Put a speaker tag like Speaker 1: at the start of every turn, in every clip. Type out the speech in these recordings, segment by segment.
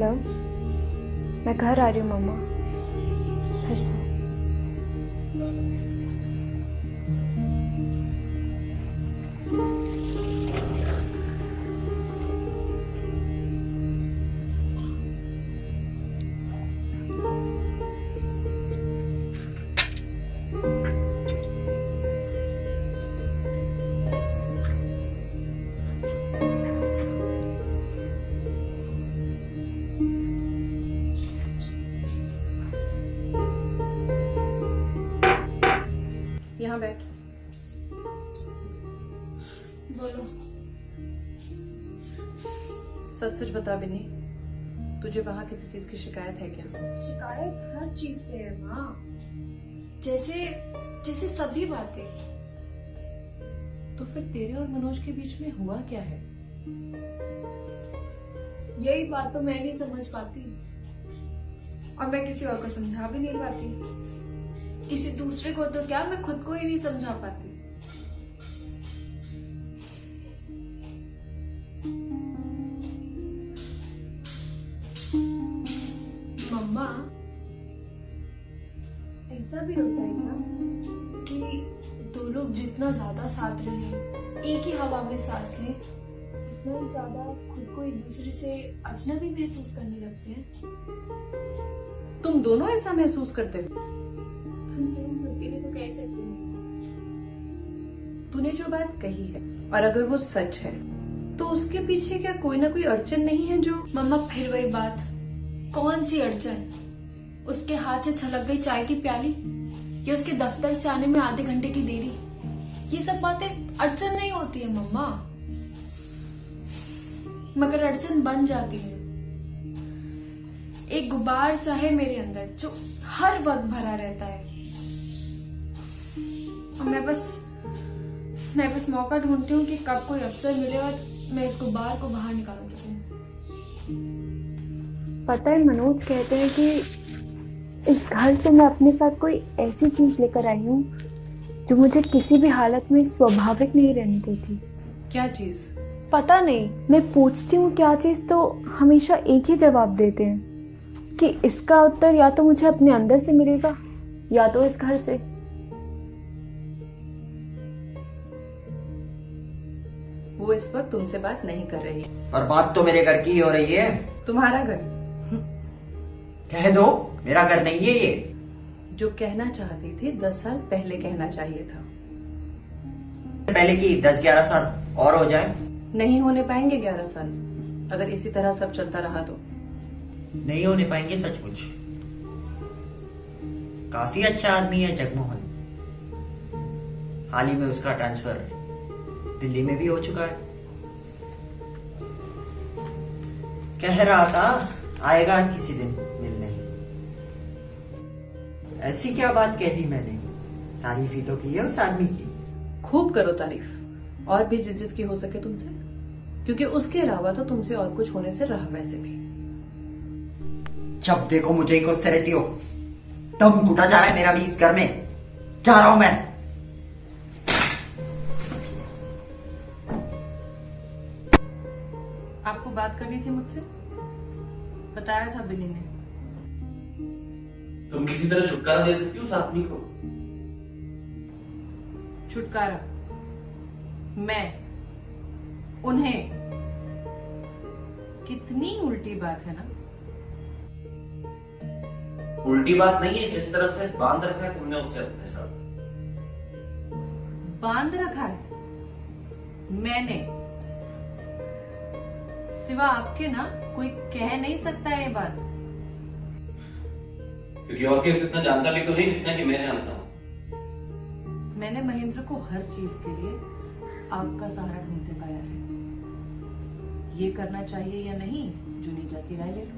Speaker 1: Hello, मैं घर आ रही हूँ मम्मा, फिर से।
Speaker 2: यहाँ बैठ।
Speaker 1: बोलो।
Speaker 2: सच सच बता बिन्नी, तुझे वहाँ किसी चीज की शिकायत है क्या?
Speaker 1: शिकायत हर चीज से है माँ, जैसे जैसे सभी बातें।
Speaker 2: तो फिर तेरे और मनोज के बीच में हुआ क्या है?
Speaker 1: यही बात तो मैं नहीं समझ पाती, और मैं किसी और को समझा भी नहीं पाती। किसी दूसरे को तो क्या, मैं खुद को ही नहीं समझा पाती। मम्मा, ऐसा भी होता है क्या कि दो लोग जितना ज्यादा साथ रहे, एक ही हवा में सांस लें, उतना ही ज्यादा खुद को एक दूसरे से अजनबी महसूस करने लगते हैं?
Speaker 2: तुम दोनों ऐसा महसूस करते हो?
Speaker 1: कम से कम खुद के लिए तो कह सकती हूँ।
Speaker 2: तूने जो बात कही है, और अगर वो सच है, तो उसके पीछे क्या कोई ना कोई अड़चन नहीं है जो?
Speaker 1: मम्मा, फिर वही बात। कौन सी अड़चन? उसके हाथ से छलक गई चाय की प्याली, या उसके दफ्तर से आने में आधे घंटे की देरी? ये सब बातें अड़चन नहीं होती है मम्मा, मगर अड़चन बन जाती है। एक गुबार सा है मेरे अंदर जो हर वक्त भरा रहता है, और मैं बस मौका ढूंढती हूँ कि कब कोई अवसर मिले और मैं इस गुबार को बाहर निकाल सकूं। पता है, मनोज कहते हैं कि इस घर से मैं अपने साथ कोई ऐसी चीज लेकर आई हूँ जो मुझे किसी भी हालत में स्वाभाविक नहीं रहने देती।
Speaker 2: क्या चीज?
Speaker 1: पता नहीं, मैं पूछती हूँ क्या चीज, तो हमेशा एक ही जवाब देते हैं कि इसका उत्तर या तो मुझे अपने अंदर से मिलेगा या तो इस घर से।
Speaker 2: वो इस वक्त तुमसे बात नहीं कर रही।
Speaker 3: और बात तो मेरे घर की ही हो रही है।
Speaker 2: तुम्हारा घर?
Speaker 3: कह दो, मेरा घर नहीं है ये।
Speaker 2: जो कहना चाहती थी 10 साल पहले कहना चाहिए था।
Speaker 3: पहले की 10-11 साल और हो जाए।
Speaker 2: नहीं होने पाएंगे 11 साल, अगर इसी तरह सब चलता रहा तो।
Speaker 3: नहीं होने पाएंगे सचमुच। काफी अच्छा आदमी है जगमोहन। हाल ही में उसका ट्रांसफर दिल्ली में भी हो चुका है। कह रहा था आएगा किसी दिन मिलने। ऐसी क्या बात कह दी मैंने? तारीफ ही तो की है उस आदमी की।
Speaker 2: खूब करो तारीफ, और भी जिस जिसकी हो सके तुमसे, क्योंकि उसके अलावा तो तुमसे और कुछ होने से रहा वैसे भी।
Speaker 3: जब देखो मुझे ही कोसते रहती हो। दम घुटा जा रहा है मेरा भी इस घर में। जा रहा हूं मैं।
Speaker 2: आपको बात करनी थी मुझसे, बताया था बिनी ने।
Speaker 4: तुम किसी तरह छुटकारा दे सकती हो उस आदमी को?
Speaker 2: छुटकारा? मैं उन्हें? कितनी उल्टी बात है ना।
Speaker 4: उल्टी बात नहीं है, जिस तरह से बांध रखा है तुमने उससे अपने साथ।
Speaker 2: बांध रखा है मैंने? सिवा आपके ना कोई कह नहीं सकता है ये बात।
Speaker 4: क्योंकि और किसी इतना जानता भी तो नहीं जितना कि मैं जानता हूं।
Speaker 2: मैंने महेंद्र को हर चीज के लिए आपका सहारा ढूंढते पाया है। ये करना चाहिए या नहीं, जुनेजा की राय ले लो।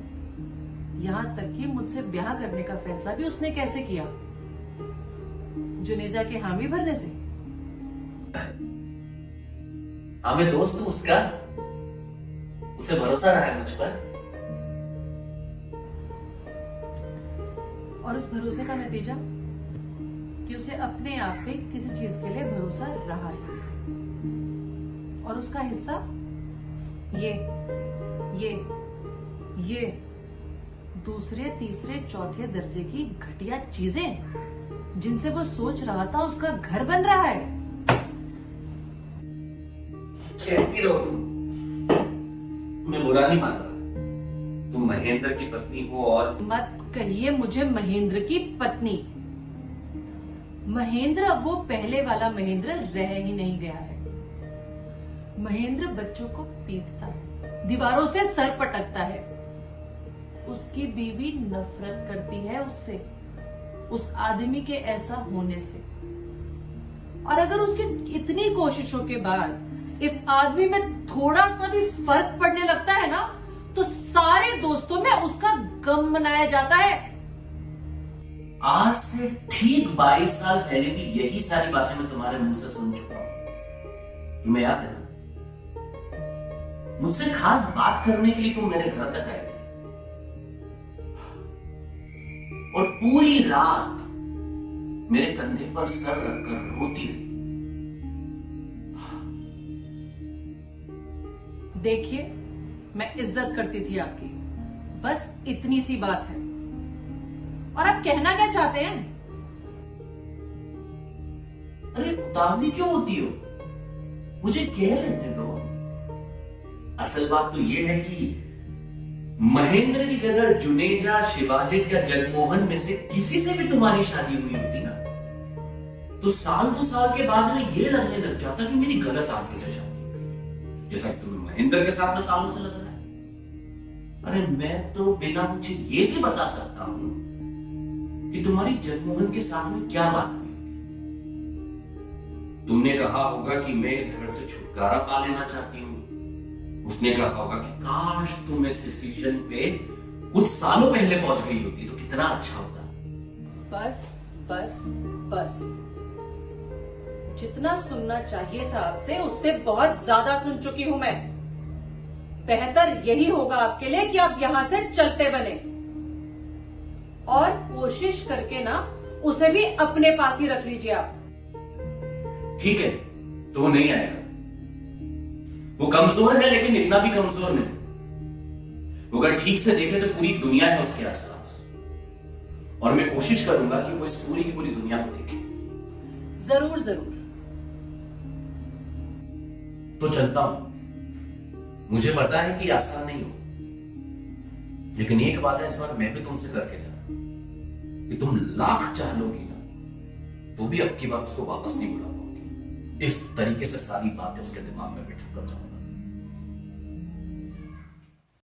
Speaker 2: यहाँ तक कि मुझसे ब्याह करने का फैसला भी उसने कैसे किया? जुनेजा के हामी भरने से।
Speaker 4: हाँ, मैं दोस्त हूं उसका, उसे भरोसा रहा है मुझ पर।
Speaker 2: और उस भरोसे का नतीजा कि उसे अपने आप पे किसी चीज के लिए भरोसा रहा है, और उसका हिस्सा ये दूसरे तीसरे चौथे दर्जे की घटिया चीजें जिनसे वो सोच रहा था उसका घर बन रहा है।
Speaker 4: कहती रहो तुम, मैं बुरा नहीं मान रहा। तुम महेंद्र की पत्नी हो और
Speaker 2: मत कहिए मुझे महेंद्र की पत्नी। महेंद्र अब वो पहले वाला महेंद्र रह ही नहीं गया है। महेंद्र बच्चों को पीटता है, दीवारों से सर पटकता है। उसकी बीवी नफरत करती है उससे, उस आदमी के ऐसा होने से। और अगर उसकी इतनी कोशिशों के बाद इस आदमी में थोड़ा सा भी फर्क पड़ने लगता है ना, तो सारे दोस्तों में उसका गम मनाया जाता है।
Speaker 4: आज से ठीक 22 साल पहले भी यही सारी बातें मैं तुम्हारे मुंह से सुन चुका हूं। तुम्हें याद है ना, मुझसे खास बात करने के लिए तुम मेरे घर तक आए थे और पूरी रात मेरे कंधे पर सर रखकर रोती रही।
Speaker 2: देखिए, मैं इज्जत करती थी आपकी, बस इतनी सी बात है। और आप कहना क्या चाहते हैं?
Speaker 4: अरे उतावली क्यों होती हो? मुझे कह लेने दो। असल बात तो ये है कि महेंद्र की जगह जुनेजा, शिवाजित या जगमोहन में से किसी से भी तुम्हारी शादी हुई होती ना, तो साल 2 साल के बाद में ये लगने लग जाता कि मेरी गलत आदमी से शादी हो गई, जैसा कि तुम्हें महेंद्र के साथ में सालों से लग रहा है। अरे मैं तो बिना मुझे ये भी बता सकता हूं कि तुम्हारी जगमोहन के साथ में क्या बात हुई होगी। तुमने कहा होगा कि मैं इस घर से छुटकारा पा लेना चाहती हूँ। उसने कहा होगा कि काश तुम इस डिसीजन पे कुछ सालों पहले पहुंच गई होती तो कितना अच्छा होता।
Speaker 2: बस बस बस, जितना सुनना चाहिए था आपसे उससे बहुत ज्यादा सुन चुकी हूं मैं। बेहतर यही होगा आपके लिए कि आप यहां से चलते बने और कोशिश करके ना उसे भी अपने पास ही रख लीजिए आप।
Speaker 4: ठीक है, तो वो नहीं आएगा। वो कमजोर है, लेकिन इतना भी कमजोर नहीं। वो अगर ठीक से देखे तो पूरी दुनिया है उसके आसपास, और मैं कोशिश करूंगा कि वो इस पूरी की पूरी दुनिया को देखे।
Speaker 2: जरूर जरूर।
Speaker 4: तो चलता हूं। मुझे पता है कि आसान नहीं हो, लेकिन एक बात है इस बार मैं भी तुमसे करके जा रहा हूं कि तुम लाख चाह लोगी ना, तो भी अब की बात उसको वापस नहीं बुला पाओगी। इस तरीके से सारी बातें उसके दिमाग में बिठा कर जाऊंगा।